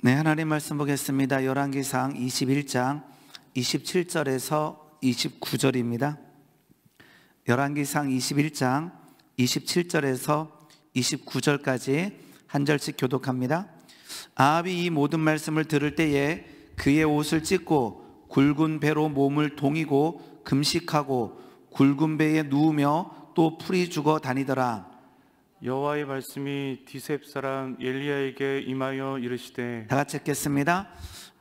네, 하나님 말씀 보겠습니다. 열왕기상 21장 27절에서 29절입니다. 열왕기상 21장 27절에서 29절까지 한 절씩 교독합니다. 아합이 이 모든 말씀을 들을 때에 그의 옷을 찢고 굵은 배로 몸을 동이고 금식하고 굵은 배에 누우며 또 풀이 죽어 다니더라. 여호와의 말씀이 디셉 사람 엘리야에게 임하여 이르시되, 다 같이 읽겠습니다.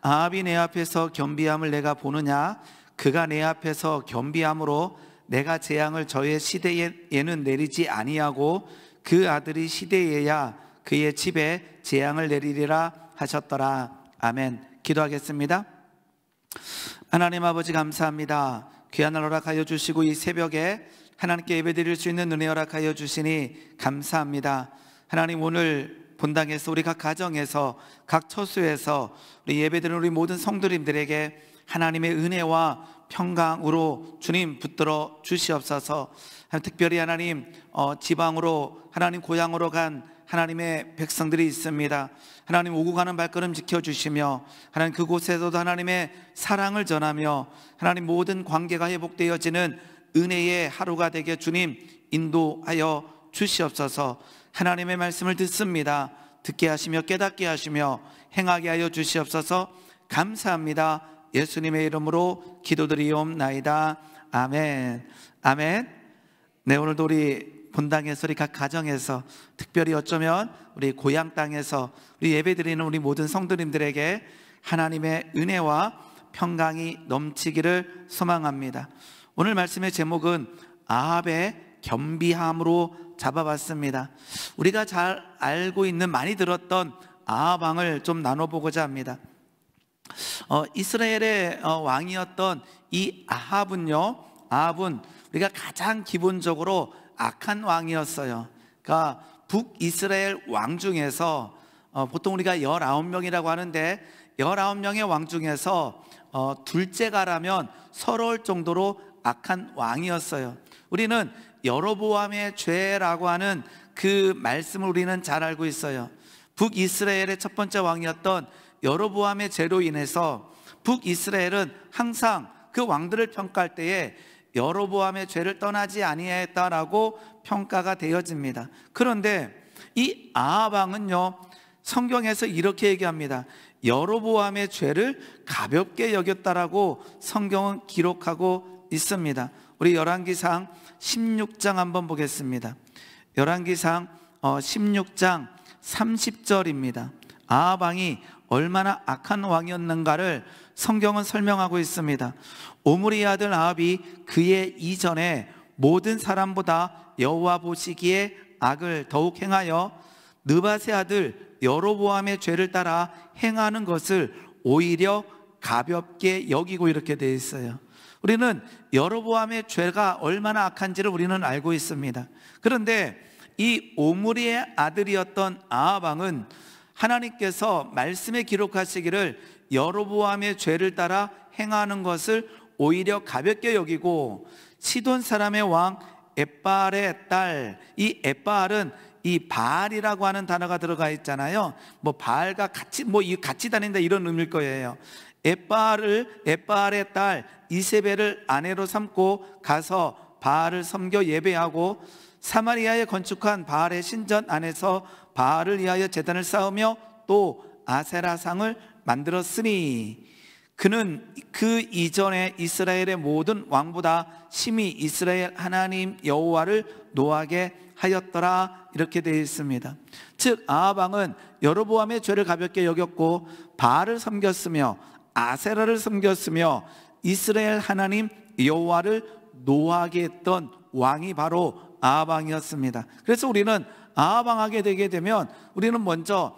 아합이 내 앞에서 겸비함을 내가 보느냐? 그가 내 앞에서 겸비함으로 내가 재앙을 저의 시대에는 내리지 아니하고 그 아들이 시대에야 그의 집에 재앙을 내리리라 하셨더라. 아멘. 기도하겠습니다. 하나님 아버지 감사합니다. 귀한 날 허락하여 주시고 이 새벽에 하나님께 예배드릴 수 있는 은혜 허락하여 주시니 감사합니다. 하나님, 오늘 본당에서 우리 각 가정에서 각 처소에서 우리 예배드리는 우리 모든 성도님들에게 하나님의 은혜와 평강으로 주님 붙들어 주시옵소서. 특별히 하나님 지방으로 하나님 고향으로 간 하나님의 백성들이 있습니다. 하나님 오고 가는 발걸음 지켜주시며 하나님 그곳에서도 하나님의 사랑을 전하며 하나님 모든 관계가 회복되어지는 은혜의 하루가 되게 주님 인도하여 주시옵소서. 하나님의 말씀을 듣습니다. 듣게 하시며 깨닫게 하시며 행하게 하여 주시옵소서. 감사합니다. 예수님의 이름으로 기도드리옵나이다. 아멘. 아멘. 네, 오늘도 우리 본당에서 우리 각 가정에서 특별히 어쩌면 우리 고향 땅에서 우리 예배드리는 우리 모든 성도님들에게 하나님의 은혜와 평강이 넘치기를 소망합니다. 오늘 말씀의 제목은 아합의 겸비함으로 잡아봤습니다. 우리가 잘 알고 있는, 많이 들었던 아합 왕을 좀 나눠보고자 합니다. 이스라엘의 왕이었던 이 아합은 우리가 가장 기본적으로 악한 왕이었어요. 그러니까 북이스라엘 왕 중에서 보통 우리가 19명이라고 하는데 19명의 왕 중에서 둘째가라면 서러울 정도로 악한 왕이었어요. 우리는 여로보암의 죄라고 하는 그 말씀을 우리는 잘 알고 있어요. 북이스라엘의 첫 번째 왕이었던 여로보암의 죄로 인해서 북이스라엘은 항상 그 왕들을 평가할 때에 여로보암의 죄를 떠나지 아니했다라고 평가가 되어집니다. 그런데 이 아합 왕은요, 성경에서 이렇게 얘기합니다. 여로보암의 죄를 가볍게 여겼다라고 성경은 기록하고 있습니다. 우리 열왕기상 16장 한번 보겠습니다. 열왕기상 16장 30절입니다. 아합 왕이 얼마나 악한 왕이었는가를 성경은 설명하고 있습니다. 오므리의 아들 아합이 그의 이전에 모든 사람보다 여호와 보시기에 악을 더욱 행하여 느밧의 아들 여로보암의 죄를 따라 행하는 것을 오히려 가볍게 여기고, 이렇게 되어 있어요. 우리는 여로보암의 죄가 얼마나 악한지를 우리는 알고 있습니다. 그런데 이 오므리의 아들이었던 아합 왕은 하나님께서 말씀에 기록하시기를 여로보암의 죄를 따라 행하는 것을 오히려 가볍게 여기고, 시돈 사람의 왕 엣바알의 딸, 이 엣바알은 이 바알이라고 하는 단어가 들어가 있잖아요. 뭐 바알과 같이 다닌다, 이런 의미일 거예요. 엣바알의 딸 이세벨을 아내로 삼고 가서 바알을 섬겨 예배하고 사마리아에 건축한 바알의 신전 안에서 바알을 위하여 제단을 쌓으며 또 아세라상을 만들었으니 그는 그 이전에 이스라엘의 모든 왕보다 심히 이스라엘 하나님 여호와를 노하게 하였더라, 이렇게 되어 있습니다. 즉 아합 왕은 여로보암의 죄를 가볍게 여겼고 바알을 섬겼으며 아세라를 섬겼으며 이스라엘 하나님 여호와를 노하게 했던 왕이 바로 아합 왕이었습니다. 그래서 우리는 아합 왕하게 되게 되면 우리는 먼저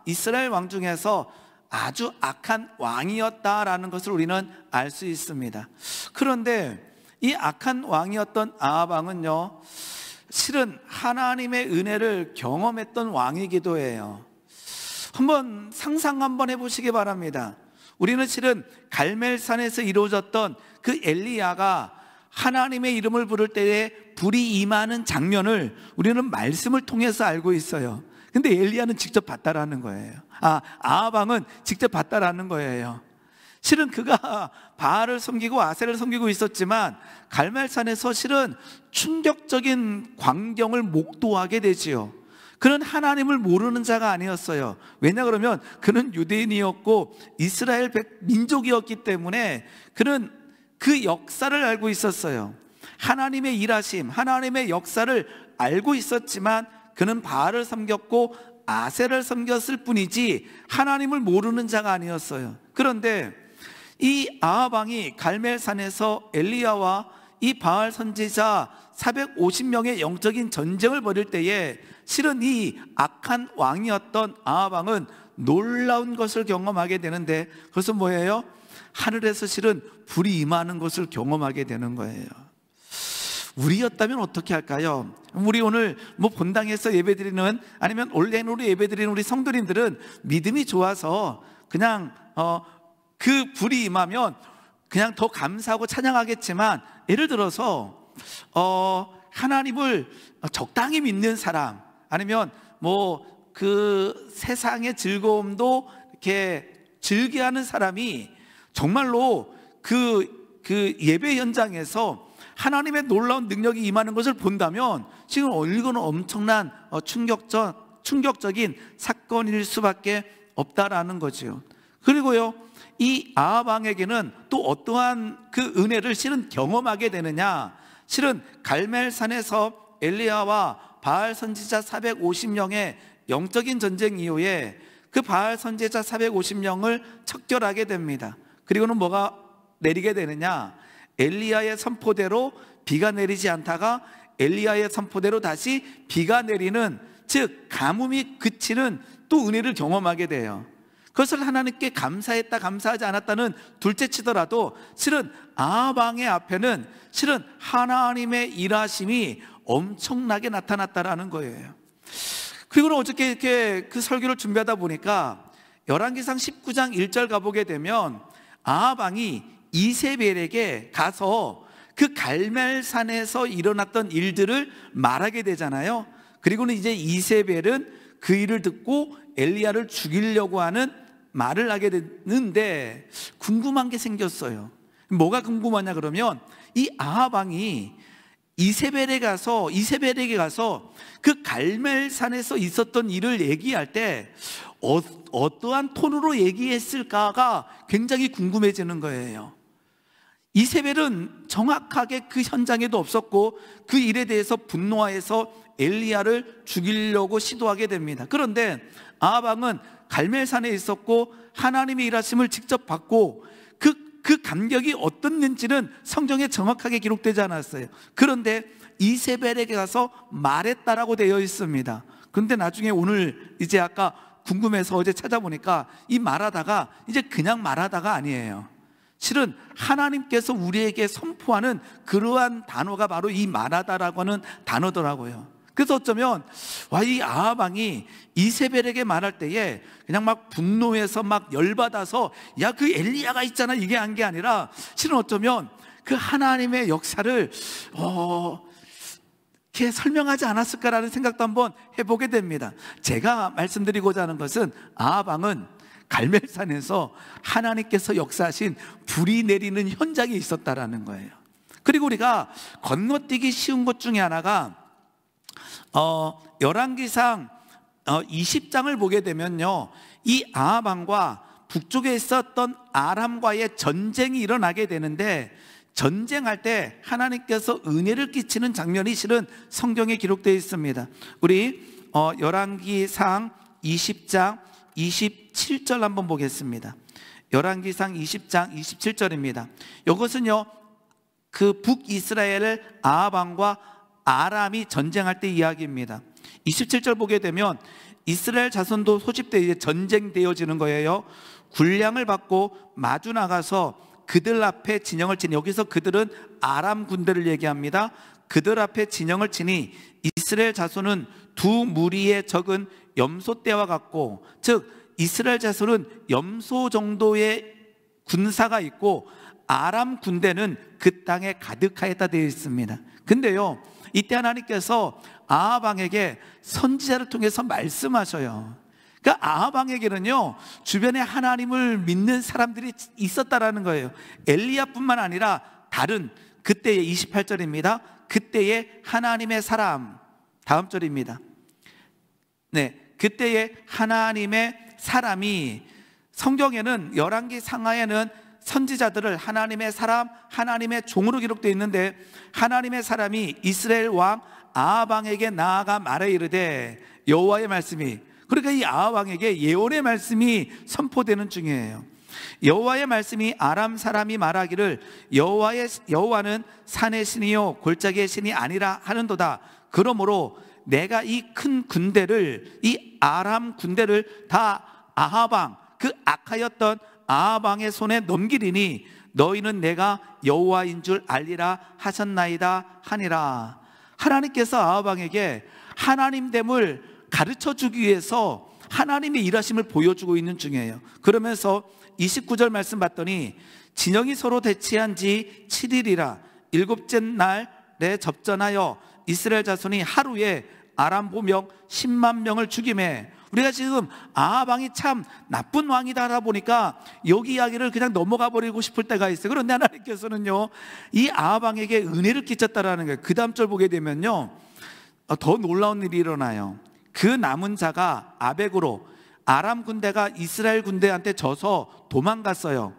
이스라엘 왕 중에서 아주 악한 왕이었다라는 것을 우리는 알 수 있습니다. 그런데 이 악한 왕이었던 아합 왕은요, 실은 하나님의 은혜를 경험했던 왕이기도 해요. 한번 상상 한번 해보시기 바랍니다. 우리는 실은 갈멜산에서 이루어졌던 그 엘리야가 하나님의 이름을 부를 때에 불이 임하는 장면을 우리는 말씀을 통해서 알고 있어요. 근데 엘리야는 직접 봤다라는 거예요. 아하방은 직접 봤다라는 거예요. 실은 그가 바알을 섬기고 아세를 섬기고 있었지만 갈멜산에서 실은 충격적인 광경을 목도하게 되지요. 그는 하나님을 모르는 자가 아니었어요. 왜냐 그러면 그는 유대인이었고 이스라엘 민족이었기 때문에 그는 그 역사를 알고 있었어요. 하나님의 일하심, 하나님의 역사를 알고 있었지만 그는 바알을 섬겼고 아세를 섬겼을 뿐이지 하나님을 모르는 자가 아니었어요. 그런데 이 아하방이 갈멜산에서 엘리야와 이 바알 선지자 450명의 영적인 전쟁을 벌일 때에 실은 이 악한 왕이었던 아하방은 놀라운 것을 경험하게 되는데, 그것은 뭐예요? 하늘에서 실은 불이 임하는 것을 경험하게 되는 거예요. 우리였다면 어떻게 할까요? 우리 오늘 본당에서 예배드리는, 아니면 온라인으로 예배드리는 우리 성도님들은 믿음이 좋아서 그냥 그 불이 임하면 그냥 더 감사하고 찬양하겠지만, 예를 들어서 하나님을 적당히 믿는 사람, 아니면 그 세상의 즐거움도 이렇게 즐겨하는 사람이 정말로 그 예배 현장에서 하나님의 놀라운 능력이 임하는 것을 본다면 지금 이거는 엄청난 충격적인 사건일 수밖에 없다라는 거죠. 그리고요, 이 아하방에게는 또 어떠한 그 은혜를 실은 경험하게 되느냐, 실은 갈멜산에서 엘리야와 바알 선지자 450명의 영적인 전쟁 이후에 그 바알 선지자 450명을 척결하게 됩니다. 그리고는 뭐가 내리게 되느냐, 엘리야의 선포대로 비가 내리지 않다가 엘리야의 선포대로 다시 비가 내리는, 즉 가뭄이 그치는 또 은혜를 경험하게 돼요. 그것을 하나님께 감사했다 감사하지 않았다는 둘째치더라도 실은 아하방의 앞에는 실은 하나님의 일하심이 엄청나게 나타났다라는 거예요. 그리고 어저께 이렇게 그 설교를 준비하다 보니까 열왕기상 19장 1절 가보게 되면 아하방이 이세벨에게 가서 그 갈멜산에서 일어났던 일들을 말하게 되잖아요. 그리고는 이제 이세벨은 그 일을 듣고 엘리야를 죽이려고 하는 말을 하게 되는데, 궁금한 게 생겼어요. 뭐가 궁금하냐 그러면, 이 아하방이 이세벨에게 가서 그 갈멜산에서 있었던 일을 얘기할 때 어떠한 톤으로 얘기했을까가 굉장히 궁금해지는 거예요. 이세벨은 정확하게 그 현장에도 없었고 그 일에 대해서 분노해서 엘리야를 죽이려고 시도하게 됩니다. 그런데 아하방은 갈멜산에 있었고 하나님의 일하심을 직접 받고 그 감격이 어떻는지는 성경에 정확하게 기록되지 않았어요. 그런데 이세벨에게 가서 말했다라고 되어 있습니다. 그런데 나중에 오늘 이제 아까 궁금해서 어제 찾아보니까 이 말하다가 이제 그냥 말하다가 아니에요. 실은 하나님께서 우리에게 선포하는 그러한 단어가 바로 이 말하다라고 하는 단어더라고요. 그래서 어쩌면 이 아하방이 이세벨에게 말할 때에 그냥 막 분노해서 막 열받아서 야 그 엘리야가 있잖아 이게 한 게 아니라, 실은 어쩌면 그 하나님의 역사를 이렇게 설명하지 않았을까라는 생각도 한번 해보게 됩니다. 제가 말씀드리고자 하는 것은 아하방은 갈멜산에서 하나님께서 역사하신 불이 내리는 현장에 있었다라는 거예요. 그리고 우리가 건너뛰기 쉬운 것 중에 하나가 열왕기상 20장을 보게 되면요, 이 아하방과 북쪽에 있었던 아람과의 전쟁이 일어나게 되는데, 전쟁할 때 하나님께서 은혜를 끼치는 장면이 실은 성경에 기록되어 있습니다. 우리 열왕기상 20장 27절 한번 보겠습니다. 열왕기상 20장 27절입니다. 이것은요, 그 북이스라엘 아하방과 아람이 전쟁할 때 이야기입니다. 27절 보게 되면 이스라엘 자손도 소집되어 이제 전쟁되어지는 거예요. 군량을 받고 마주 나가서 그들 앞에 진영을 치니, 여기서 그들은 아람 군대를 얘기합니다. 그들 앞에 진영을 치니 이스라엘 자손은 두 무리의 적은 염소 떼와 같고, 즉 이스라엘 자손은 염소 정도의 군사가 있고 아람 군대는 그 땅에 가득하였다 되어 있습니다. 근데요, 이때 하나님께서 아합 왕에게 선지자를 통해서 말씀하셔요. 그러니까 아합 왕에게는요, 주변에 하나님을 믿는 사람들이 있었다라는 거예요. 엘리야뿐만 아니라 다른, 그때의 28절입니다. 그때의 하나님의 사람. 다음 절입니다. 네, 그때의 하나님의 사람이, 성경에는 열왕기 상하에는 선지자들을 하나님의 사람, 하나님의 종으로 기록되어 있는데, 하나님의 사람이 이스라엘 왕 아합 왕에게 나아가 말해 이르되, 여호와의 말씀이, 그러니까 이 아합 왕에게 예언의 말씀이 선포되는 중이에요. 여호와의 말씀이 아람 사람이 말하기를 여호와는 산의 신이요 골짜기의 신이 아니라 하는도다. 그러므로 내가 이 큰 군대를, 이 아람 군대를 다 아합 왕, 그 악하였던 아합 왕의 손에 넘기리니 너희는 내가 여호와인 줄 알리라 하셨나이다 하니라. 하나님께서 아합 왕에게 하나님됨을 가르쳐 주기 위해서 하나님의 일하심을 보여주고 있는 중이에요. 그러면서 29절 말씀 봤더니 진영이 서로 대치한 지 7일이라 7째 날에 접전하여 이스라엘 자손이 하루에 아람 보명 10만 명을 죽이매. 우리가 지금 아합 왕이 참 나쁜 왕이다 보니까 여기 이야기를 그냥 넘어가 버리고 싶을 때가 있어요. 그런데 하나님께서는요, 이 아합 왕에게 은혜를 끼쳤다라는 거예요. 그 다음 절 보게 되면요, 더 놀라운 일이 일어나요. 그 남은 자가 아벡으로, 아람 군대가 이스라엘 군대한테 져서 도망갔어요.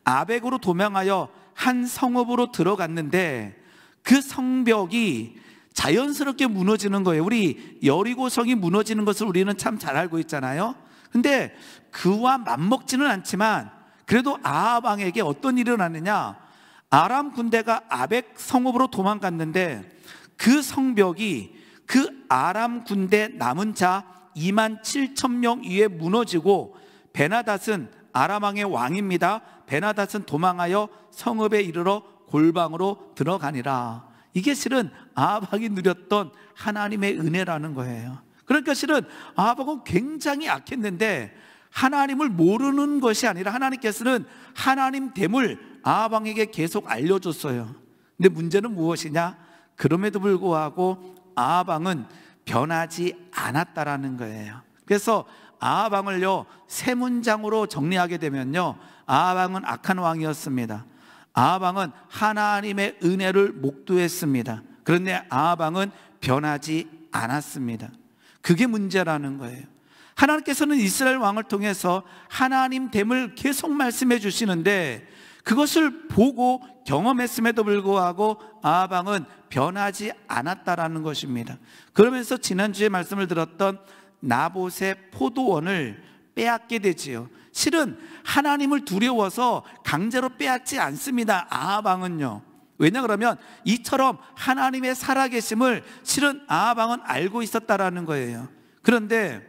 아벡으로 도망하여 한 성읍으로 들어갔는데 그 성벽이 자연스럽게 무너지는 거예요. 우리 여리고성이 무너지는 것을 우리는 참 잘 알고 있잖아요. 근데 그와 맞먹지는 않지만 그래도 아합 왕에게 어떤 일이 일어났느냐, 아람 군대가 아벡 성읍으로 도망갔는데 그 성벽이 그 아람 군대 남은 자 27,000명 위에 무너지고, 베나닷은 아람 왕의 왕입니다. 베나닷은 도망하여 성읍에 이르러 골방으로 들어가니라. 이게 실은 아합 왕이 누렸던 하나님의 은혜라는 거예요. 그러니까 실은 아합 왕은 굉장히 악했는데 하나님을 모르는 것이 아니라 하나님께서는 하나님됨을 아합 왕에게 계속 알려줬어요. 근데 문제는 무엇이냐? 그럼에도 불구하고 아합 왕은 변하지 않았다라는 거예요. 그래서 아합 왕을요, 세 문장으로 정리하게 되면요, 아합 왕은 악한 왕이었습니다. 아합 왕은 하나님의 은혜를 목도했습니다. 그런데 아합 왕은 변하지 않았습니다. 그게 문제라는 거예요. 하나님께서는 이스라엘 왕을 통해서 하나님됨을 계속 말씀해 주시는데 그것을 보고 경험했음에도 불구하고 아합 왕은 변하지 않았다라는 것입니다. 그러면서 지난주에 말씀을 들었던 나봇의 포도원을 빼앗게 되지요. 실은 하나님을 두려워서 강제로 빼앗지 않습니다, 아합 왕은요. 왜냐 그러면 이처럼 하나님의 살아계심을 실은 아합 왕은 알고 있었다라는 거예요. 그런데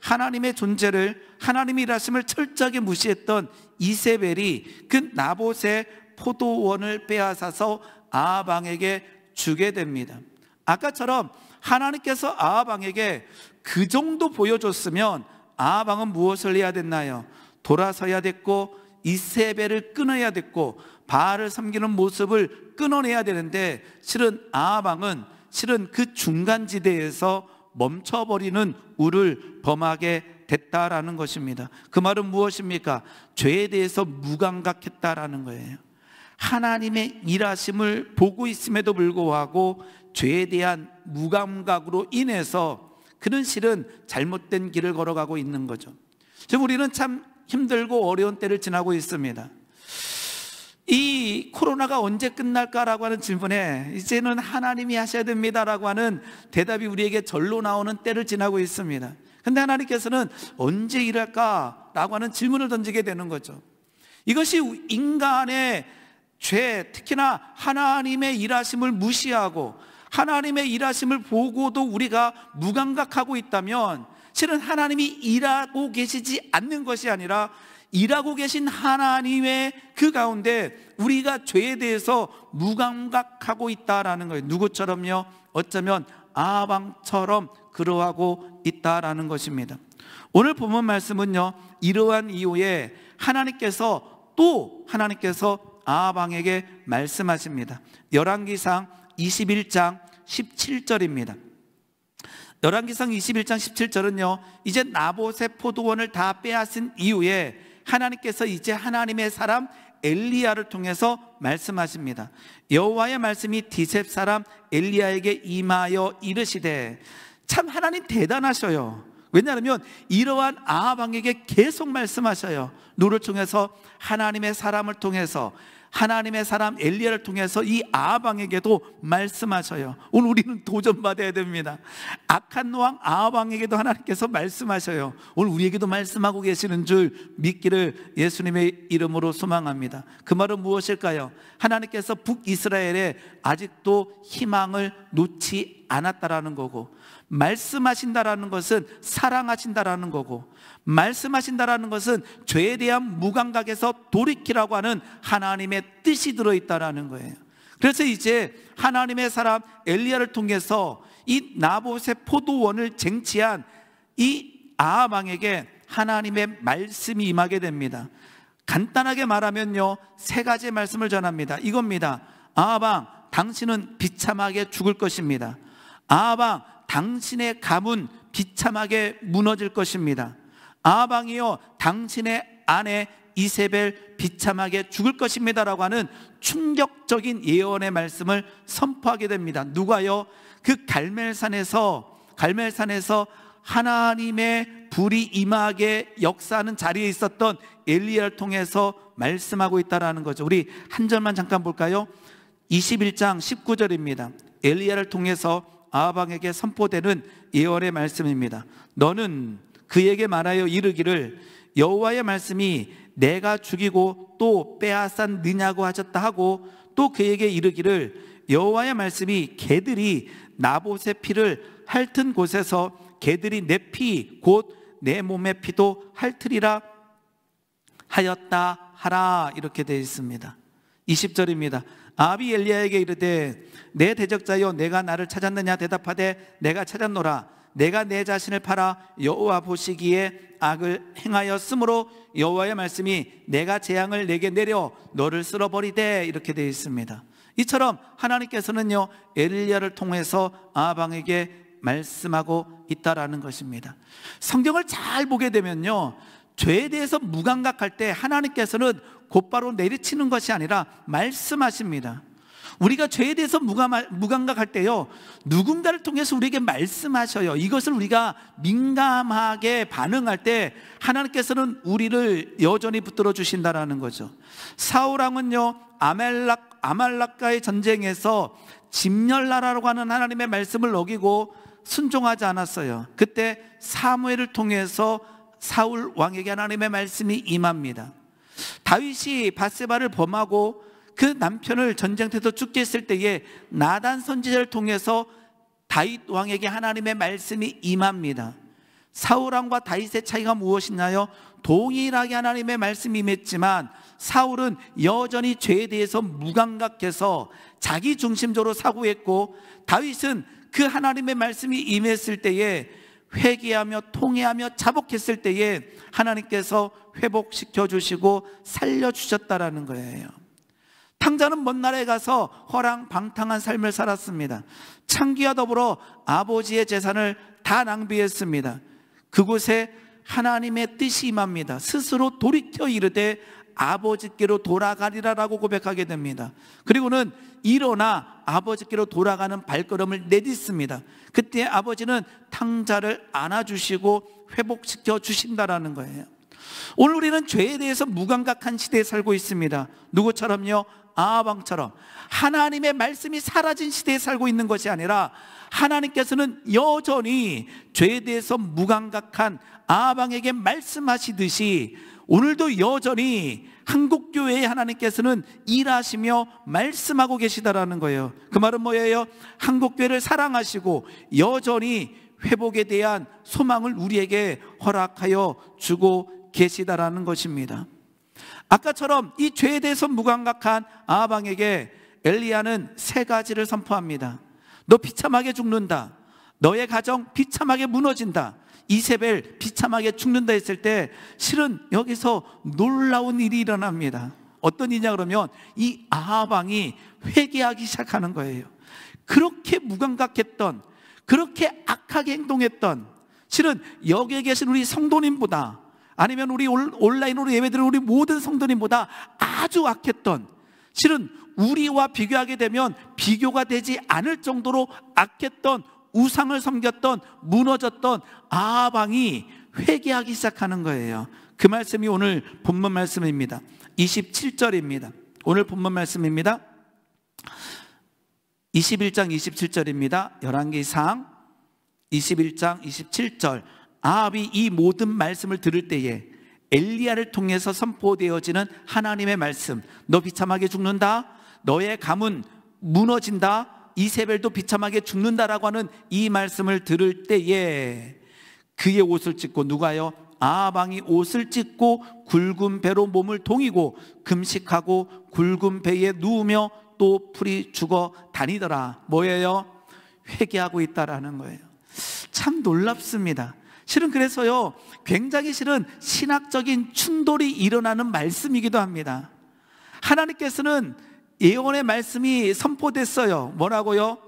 하나님의 존재를, 하나님의 일하심을 철저하게 무시했던 이세벨이 그 나봇의 포도원을 빼앗아서 아합 왕에게 주게 됩니다. 아까처럼 하나님께서 아합 왕에게 그 정도 보여줬으면 아합 왕은 무엇을 해야 됐나요? 돌아서야 됐고 이세벨을 끊어야 됐고 바알을 섬기는 모습을 끊어내야 되는데 실은 아합 왕은 실은 그 중간지대에서 멈춰버리는 우를 범하게 됐다라는 것입니다. 그 말은 무엇입니까? 죄에 대해서 무감각했다라는 거예요. 하나님의 일하심을 보고 있음에도 불구하고 죄에 대한 무감각으로 인해서 그는 실은 잘못된 길을 걸어가고 있는 거죠. 지금 우리는 참 힘들고 어려운 때를 지나고 있습니다. 이 코로나가 언제 끝날까라고 하는 질문에 이제는 하나님이 하셔야 됩니다라고 하는 대답이 우리에게 절로 나오는 때를 지나고 있습니다. 그런데 하나님께서는 언제 일할까라고 하는 질문을 던지게 되는 거죠. 이것이 인간의 죄, 특히나 하나님의 일하심을 무시하고 하나님의 일하심을 보고도 우리가 무감각하고 있다면 실은 하나님이 일하고 계시지 않는 것이 아니라 일하고 계신 하나님의 그 가운데 우리가 죄에 대해서 무감각하고 있다라는 거예요. 누구처럼요? 어쩌면 아합 왕처럼 그러하고 있다라는 것입니다. 오늘 본문 말씀은요, 이러한 이후에 하나님께서 아합 왕에게 말씀하십니다. 열왕기상 21장 17절입니다. 열왕기상 21장 17절은요, 이제 나봇의 포도원을 다 빼앗은 이후에 하나님께서 이제 하나님의 사람 엘리야를 통해서 말씀하십니다. 여호와의 말씀이 디셉 사람 엘리야에게 임하여 이르시되. 참 하나님 대단하셔요. 왜냐하면 이러한 아합 왕에게 계속 말씀하셔요. 누구를 통해서? 하나님의 사람을 통해서, 하나님의 사람 엘리야를 통해서 이 아합 왕에게도 말씀하셔요. 오늘 우리는 도전받아야 됩니다. 악한 왕 아합 왕에게도 하나님께서 말씀하셔요. 오늘 우리에게도 말씀하고 계시는 줄 믿기를 예수님의 이름으로 소망합니다. 그 말은 무엇일까요? 하나님께서 북이스라엘에 아직도 희망을 놓지 않았다라는 거고, 말씀하신다라는 것은 사랑하신다라는 거고, 말씀하신다라는 것은 죄에 대한 무감각에서 돌이키라고 하는 하나님의 뜻이 들어있다라는 거예요. 그래서 이제 하나님의 사람 엘리야를 통해서 이 나봇의 포도원을 쟁취한 이 아합 왕에게 하나님의 말씀이 임하게 됩니다. 간단하게 말하면요, 세 가지의 말씀을 전합니다. 이겁니다. 아합 왕, 당신은 비참하게 죽을 것입니다. 아합 왕, 당신의 가문 비참하게 무너질 것입니다. 아합 왕이요, 당신의 아내 이세벨 비참하게 죽을 것입니다라고 하는 충격적인 예언의 말씀을 선포하게 됩니다. 누가요? 그 갈멜산에서 하나님의 불이 임하게 역사하는 자리에 있었던 엘리야를 통해서 말씀하고 있다라는 거죠. 우리 한 절만 잠깐 볼까요? 21장 19절입니다. 엘리야를 통해서 아합 왕에게 선포되는 예언의 말씀입니다. 너는 그에게 말하여 이르기를 여호와의 말씀이 내가 죽이고 또 빼앗았느냐고 하셨다 하고, 또 그에게 이르기를 여호와의 말씀이 개들이 나봇의 피를 핥은 곳에서 개들이 내 피 곧 내 몸의 피도 핥으리라 하였다 하라. 이렇게 되어 있습니다. 20절입니다. 아합이 엘리야에게 이르되 내 대적자여 내가 나를 찾았느냐 대답하되 내가 찾았노라. 내가 내 자신을 팔아 여호와 보시기에 악을 행하였으므로 여호와의 말씀이 내가 재앙을 내게 내려 너를 쓸어버리되. 이렇게 되어 있습니다. 이처럼 하나님께서는요, 엘리야를 통해서 아합 왕에게 말씀하고 있다라는 것입니다. 성경을 잘 보게 되면요, 죄에 대해서 무감각할 때 하나님께서는 곧바로 내리치는 것이 아니라 말씀하십니다. 우리가 죄에 대해서 무감각할 때요, 누군가를 통해서 우리에게 말씀하셔요. 이것을 우리가 민감하게 반응할 때 하나님께서는 우리를 여전히 붙들어 주신다라는 거죠. 사울 왕은요, 아말렉과의 전쟁에서 짐렬나라라고 하는 하나님의 말씀을 어기고 순종하지 않았어요. 그때 사무엘을 통해서 사울 왕에게 하나님의 말씀이 임합니다. 다윗이 밧세바를 범하고 그 남편을 전쟁터에서 죽게 했을 때에 나단 선지자를 통해서 다윗 왕에게 하나님의 말씀이 임합니다. 사울 왕과 다윗의 차이가 무엇이냐요? 동일하게 하나님의 말씀이 임했지만 사울은 여전히 죄에 대해서 무감각해서 자기 중심적으로 사고했고, 다윗은 그 하나님의 말씀이 임했을 때에 회개하며 통회하며 자복했을 때에 하나님께서 회복시켜 주시고 살려주셨다라는 거예요. 탕자는 먼 나라에 가서 허랑방탕한 삶을 살았습니다. 창기와 더불어 아버지의 재산을 다 낭비했습니다. 그곳에 하나님의 뜻이 임합니다. 스스로 돌이켜 이르되 아버지께로 돌아가리라라고 고백하게 됩니다. 그리고는 일어나 아버지께로 돌아가는 발걸음을 내딛습니다. 그때 아버지는 탕자를 안아주시고 회복시켜 주신다라는 거예요. 오늘 우리는 죄에 대해서 무감각한 시대에 살고 있습니다. 누구처럼요? 아합 왕처럼 하나님의 말씀이 사라진 시대에 살고 있는 것이 아니라 하나님께서는 여전히 죄에 대해서 무감각한 아합 왕에게 말씀하시듯이 오늘도 여전히 한국교회에 하나님께서는 일하시며 말씀하고 계시다라는 거예요. 그 말은 뭐예요? 한국교회를 사랑하시고 여전히 회복에 대한 소망을 우리에게 허락하여 주고 계시다라는 것입니다. 아까처럼 이 죄에 대해서 무감각한 아합 왕에게 엘리야는 세 가지를 선포합니다. 너 비참하게 죽는다. 너의 가정 비참하게 무너진다. 이세벨 비참하게 죽는다 했을 때 실은 여기서 놀라운 일이 일어납니다. 어떤 일이냐 그러면 이 아합 왕이 회개하기 시작하는 거예요. 그렇게 무감각했던, 그렇게 악하게 행동했던, 실은 여기에 계신 우리 성도님보다, 아니면 우리 온라인으로 예배드리는 우리 모든 성도님보다 아주 악했던, 실은 우리와 비교하게 되면 비교가 되지 않을 정도로 악했던, 우상을 섬겼던, 무너졌던 아합 왕이 회개하기 시작하는 거예요. 그 말씀이 오늘 본문 말씀입니다. 27절입니다. 오늘 본문 말씀입니다. 21장 27절입니다. 열왕기상 21장 27절. 아합이 이 모든 말씀을 들을 때에 엘리야를 통해서 선포되어지는 하나님의 말씀, 너 비참하게 죽는다, 너의 가문 무너진다, 이세벨도 비참하게 죽는다라고 하는 이 말씀을 들을 때에 그의 옷을 찢고, 누가요? 아합 왕이 옷을 찢고 굵은 배로 몸을 동이고 금식하고 굵은 배에 누우며 또 풀이 죽어 다니더라. 뭐예요? 회개하고 있다라는 거예요. 참 놀랍습니다. 실은 그래서요, 굉장히 실은 신학적인 충돌이 일어나는 말씀이기도 합니다. 하나님께서는 예언의 말씀이 선포됐어요. 뭐라고요?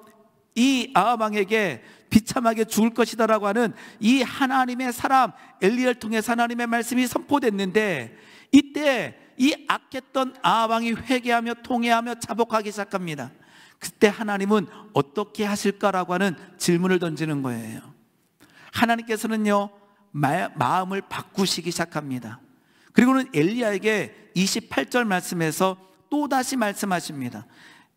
이 아합 왕에게 비참하게 죽을 것이다라고 하는 이 하나님의 사람 엘리야를 통해서 하나님의 말씀이 선포됐는데, 이때 이 악했던 아합 왕이 회개하며 통회하며 자복하기 시작합니다. 그때 하나님은 어떻게 하실까라고 하는 질문을 던지는 거예요. 하나님께서는요, 마음을 바꾸시기 시작합니다. 그리고는 엘리야에게 28절 말씀에서 또다시 말씀하십니다.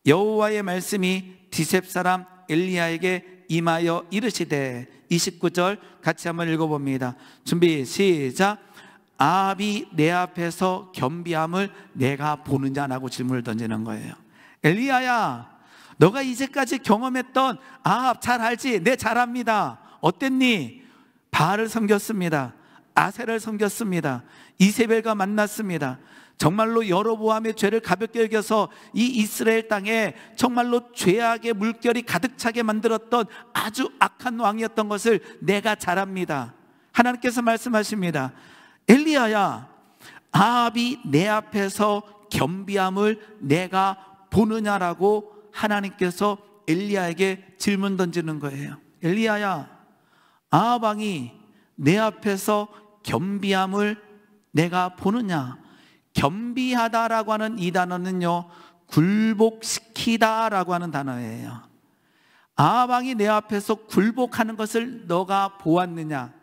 여호와의 말씀이 디셉 사람 엘리야에게 임하여 이르시되, 29절 같이 한번 읽어봅니다. 준비 시작. 아합이 내 앞에서 겸비함을 내가 보느냐라고 질문을 던지는 거예요. 엘리야야, 너가 이제까지 경험했던 아합 잘 알지? 네, 잘 압니다. 어땠니? 바알을 섬겼습니다. 아세라를 섬겼습니다. 이세벨과 만났습니다. 정말로 여로보암의 죄를 가볍게 여겨서 이 이스라엘 땅에 정말로 죄악의 물결이 가득 차게 만들었던 아주 악한 왕이었던 것을 내가 잘 압니다. 하나님께서 말씀하십니다. 엘리야야, 아합이 내 앞에서 겸비함을 내가 보느냐라고 하나님께서 엘리야에게 질문 던지는 거예요. 엘리야야, 아합 왕이 내 앞에서 겸비함을 내가 보느냐? 겸비하다라고 하는 이 단어는요, 굴복시키다라고 하는 단어예요. 아합 왕이 내 앞에서 굴복하는 것을 너가 보았느냐?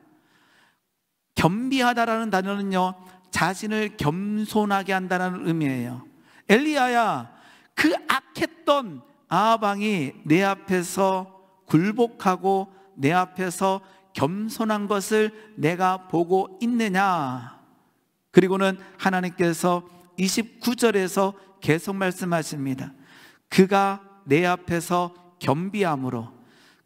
겸비하다라는 단어는요, 자신을 겸손하게 한다는 의미예요. 엘리야야, 그 악했던 아합 왕이 내 앞에서 굴복하고 내 앞에서 겸손한 것을 내가 보고 있느냐? 그리고는 하나님께서 29절에서 계속 말씀하십니다. 그가 내 앞에서 겸비함으로,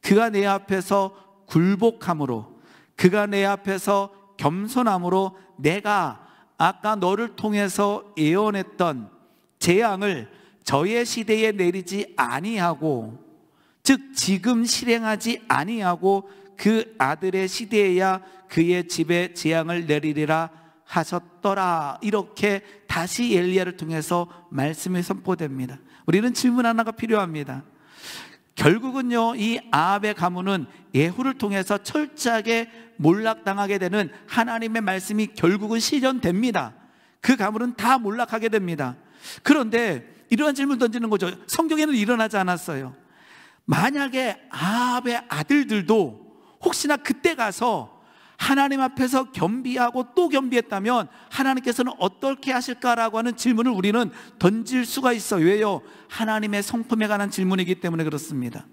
그가 내 앞에서 굴복함으로, 그가 내 앞에서 겸손함으로 내가 아까 너를 통해서 예언했던 재앙을 저의 시대에 내리지 아니하고, 즉 지금 실행하지 아니하고 그 아들의 시대에야 그의 집에 재앙을 내리리라 하셨더라. 이렇게 다시 엘리야를 통해서 말씀이 선포됩니다. 우리는 질문 하나가 필요합니다. 결국은요, 이 아합의 가문은 예후를 통해서 철저하게 몰락당하게 되는 하나님의 말씀이 결국은 실현됩니다. 그 가문은 다 몰락하게 됩니다. 그런데 이러한 질문 던지는 거죠. 성경에는 일어나지 않았어요. 만약에 아합의 아들들도 혹시나 그때 가서 하나님 앞에서 겸비하고 또 겸비했다면 하나님께서는 어떻게 하실까라고 하는 질문을 우리는 던질 수가 있어요. 왜요? 하나님의 성품에 관한 질문이기 때문에 그렇습니다.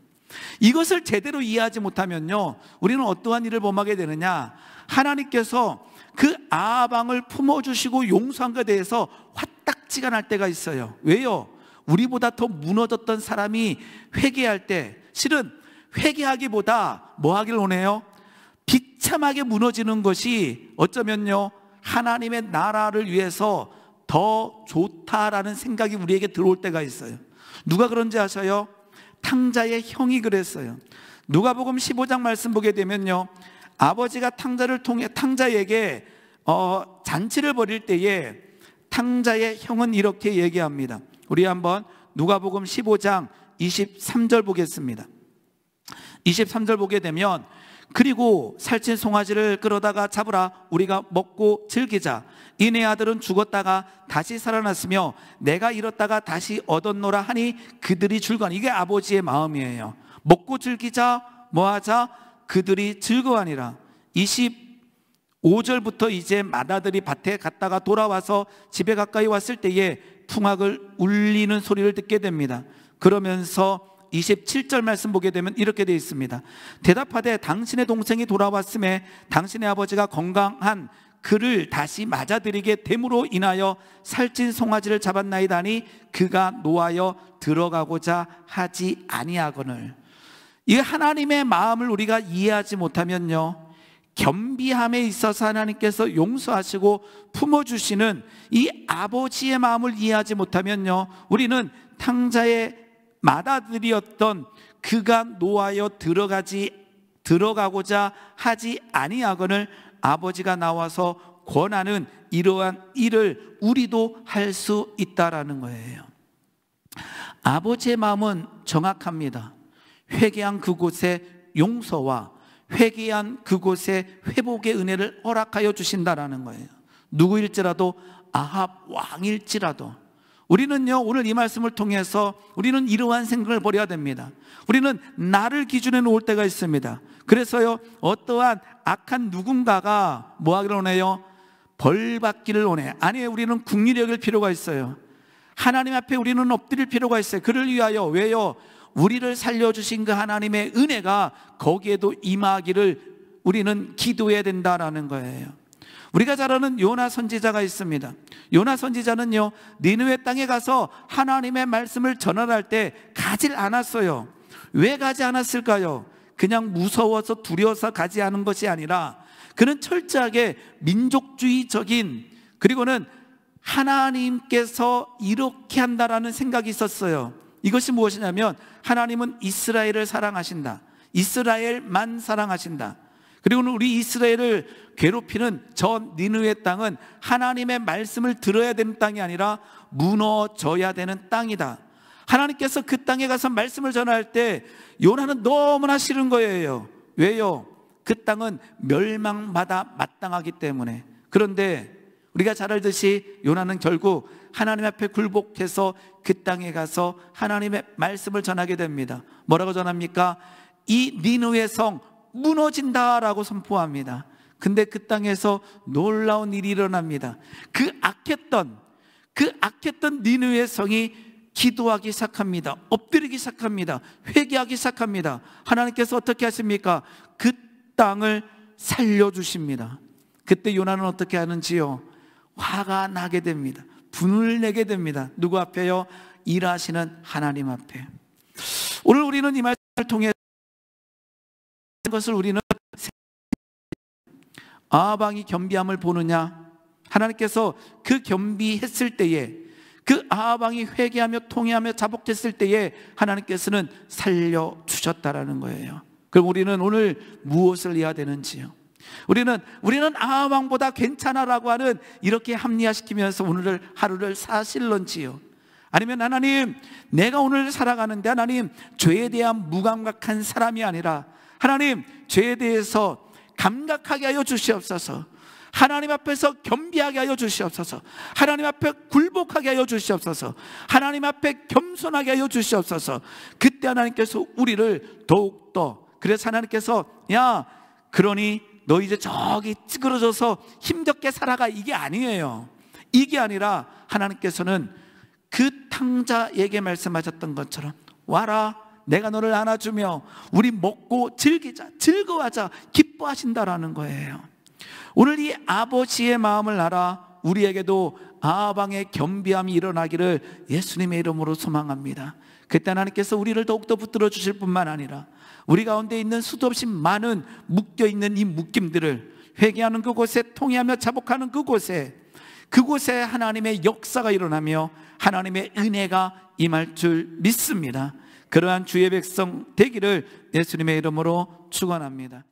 이것을 제대로 이해하지 못하면요, 우리는 어떠한 일을 범하게 되느냐? 하나님께서 그 아합 왕을 품어주시고 용서한 것에 대해서 화딱지가 날 때가 있어요. 왜요? 우리보다 더 무너졌던 사람이 회개할 때, 실은 회개하기보다 뭐 하길 원해요? 비참하게 무너지는 것이 어쩌면요, 하나님의 나라를 위해서 더 좋다라는 생각이 우리에게 들어올 때가 있어요. 누가 그런지 아셔요? 탕자의 형이 그랬어요. 누가복음 15장 말씀 보게 되면요, 아버지가 탕자를 통해 탕자에게 잔치를 벌일 때에 탕자의 형은 이렇게 얘기합니다. 우리 한번 누가복음 15장 23절 보겠습니다. 23절 보게 되면 그리고 살찐 송아지를 끌어다가 잡으라. 우리가 먹고 즐기자. 이 내 아들은 죽었다가 다시 살아났으며 내가 잃었다가 다시 얻었노라 하니 그들이 즐거워하니. 이게 아버지의 마음이에요. 먹고 즐기자, 뭐하자? 그들이 즐거워하니라. 25절부터 이제 맏아들이 밭에 갔다가 돌아와서 집에 가까이 왔을 때에 풍악을 울리는 소리를 듣게 됩니다. 그러면서 27절 말씀 보게 되면 이렇게 되어 있습니다. 대답하되 당신의 동생이 돌아왔음에 당신의 아버지가 건강한 그를 다시 맞아들이게 됨으로 인하여 살찐 송아지를 잡았나이다니 그가 노하여 들어가고자 하지 아니하거늘. 이 하나님의 마음을 우리가 이해하지 못하면요, 겸비함에 있어서 하나님께서 용서하시고 품어주시는 이 아버지의 마음을 이해하지 못하면요, 우리는 탕자의 맏아들이었던 그가 노하여 들어가고자 하지 아니하거늘 아버지가 나와서 권하는 이러한 일을 우리도 할 수 있다라는 거예요. 아버지의 마음은 정확합니다. 회개한 그곳에 용서와 회개한 그곳에 회복의 은혜를 허락하여 주신다라는 거예요. 누구일지라도, 아합 왕일지라도. 우리는요, 오늘 이 말씀을 통해서 우리는 이러한 생각을 버려야 됩니다. 우리는 나를 기준에 놓을 때가 있습니다. 그래서요, 어떠한 악한 누군가가 뭐 하기를 원해요? 벌 받기를 원해. 아니에요. 우리는 국리를 여길 필요가 있어요. 하나님 앞에 우리는 엎드릴 필요가 있어요. 그를 위하여. 왜요? 우리를 살려주신 그 하나님의 은혜가 거기에도 임하기를 우리는 기도해야 된다라는 거예요. 우리가 잘 아는 요나 선지자가 있습니다. 요나 선지자는요, 니느웨 땅에 가서 하나님의 말씀을 전할 때 가질 않았어요. 왜 가지 않았을까요? 그냥 무서워서 두려워서 가지 않은 것이 아니라 그는 철저하게 민족주의적인, 그리고는 하나님께서 이렇게 한다라는 생각이 있었어요. 이것이 무엇이냐면 하나님은 이스라엘을 사랑하신다. 이스라엘만 사랑하신다. 그리고 우리 이스라엘을 괴롭히는 저 니느웨 땅은 하나님의 말씀을 들어야 되는 땅이 아니라 무너져야 되는 땅이다. 하나님께서 그 땅에 가서 말씀을 전할 때 요나는 너무나 싫은 거예요. 왜요? 그 땅은 멸망마다 마땅하기 때문에. 그런데 우리가 잘 알듯이 요나는 결국 하나님 앞에 굴복해서 그 땅에 가서 하나님의 말씀을 전하게 됩니다. 뭐라고 전합니까? 이 니느웨 성 무너진다라고 선포합니다. 근데 그 땅에서 놀라운 일이 일어납니다. 그 악했던 니느웨 성이 기도하기 시작합니다. 엎드리기 시작합니다. 회개하기 시작합니다. 하나님께서 어떻게 하십니까? 그 땅을 살려주십니다. 그때 요나는 어떻게 하는지요? 화가 나게 됩니다. 분을 내게 됩니다. 누구 앞에요? 일하시는 하나님 앞에. 오늘 우리는 이 말씀을 통해 것을 우리는 아합왕이 겸비함을 보느냐? 하나님께서 그 겸비했을 때에, 그 아합왕이 회개하며 통회하며 자복했을 때에 하나님께서는 살려주셨다라는 거예요. 그럼 우리는 오늘 무엇을 해야 되는지요? 우리는 아합왕보다 괜찮아라고 하는 이렇게 합리화시키면서 오늘을 하루를 사실런지요? 아니면 하나님, 내가 오늘 살아가는데 하나님, 죄에 대한 무감각한 사람이 아니라 하나님, 죄에 대해서 감각하게 하여 주시옵소서. 하나님 앞에서 겸비하게 하여 주시옵소서. 하나님 앞에 굴복하게 하여 주시옵소서. 하나님 앞에 겸손하게 하여 주시옵소서. 그때 하나님께서 우리를 더욱더, 그래서 하나님께서 야, 그러니 너 이제 저기 찌그러져서 힘겹게 살아가, 이게 아니에요. 이게 아니라 하나님께서는 그 탕자에게 말씀하셨던 것처럼 와라, 내가 너를 안아주며 우리 먹고 즐기자, 즐거워하자, 기뻐하신다라는 거예요. 오늘 이 아버지의 마음을 알아 우리에게도 아합왕의 겸비함이 일어나기를 예수님의 이름으로 소망합니다. 그때 하나님께서 우리를 더욱더 붙들어 주실 뿐만 아니라 우리 가운데 있는 수도 없이 많은 묶여있는 이 묶임들을 회개하는 그곳에, 통회하며 자복하는 그곳에 하나님의 역사가 일어나며 하나님의 은혜가 임할 줄 믿습니다. 그러한 주의 백성 되기를 예수님의 이름으로 축원합니다.